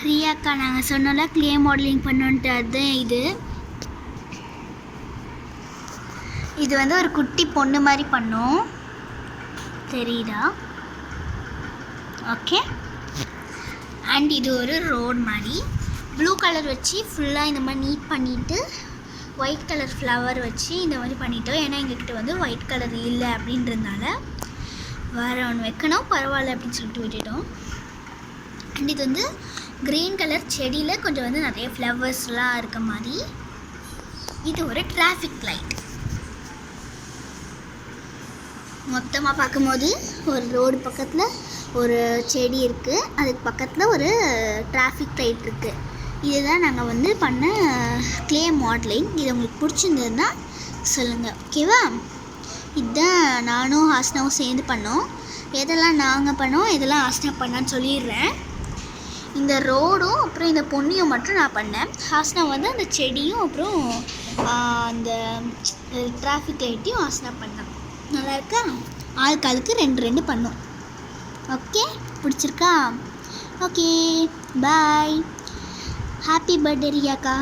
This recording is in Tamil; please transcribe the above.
ரியாக்கா நாங்கள் சொன்னோம்ல க்ளே மாடலிங் பண்ணோன்ட்டு அதுதான் இது வந்து ஒரு குட்டி பொண்ணு மாதிரி பண்ணோம், தெரியுதா? ஓகே. அண்ட் இது ஒரு ரோட் மாதிரி ப்ளூ கலர் வச்சு ஃபுல்லாக இந்த மாதிரி நீட் பண்ணிவிட்டு ஒயிட் கலர் ஃப்ளவர் வச்சு இந்த மாதிரி பண்ணிட்டோம். ஏன்னா எங்ககிட்ட வந்து ஒயிட் கலர் இல்லை அப்படின்றதுனால வேறு ஒன்று வைக்கணும், பரவாயில்ல அப்படின்னு சொல்லிட்டு விட்டுட்டோம். அண்ட் இது வந்து க்ரீன் கலர் செடியில் கொஞ்சம் வந்து நிறைய ஃப்ளவர்ஸ்லாம் இருக்க மாதிரி. இது ஒரு டிராஃபிக் லைட். மொத்தமாக பார்க்கும்போது ஒரு ரோடு பக்கத்தில் ஒரு செடி இருக்குது, அதுக்கு பக்கத்தில் ஒரு டிராஃபிக் லைட் இருக்குது. இதுதான் நாங்கள் வந்து பண்ண க்ளே மாடலிங். இது உங்களுக்கு பிடிச்சிருந்ததுன்னா சொல்லுங்கள், ஓகேவா? இதுதான் நானும் ஹாஸ்னாவும் சேர்ந்து பண்ணோம். எதெல்லாம் நாங்கள் பண்ணோம், எதெல்லாம் ஹாஸ்னா பண்ணான்னு சொல்லிடுறேன். இந்த ரோடும் அப்புறம் இந்த பொண்ணையும் மட்டும் நான் பண்ணேன். ஹாஸ்னா வந்து அந்த செடியும் அப்புறம் அந்த டிராஃபிக் லைட்டையும் ஹாஸ்னா பண்ணேன். நல்லா இருக்கா? ஆளுக்கு 2 பண்ணோம். ஓகே, பிடிச்சிருக்கா? Okay, bye. Happy birthday ரியாக்கா.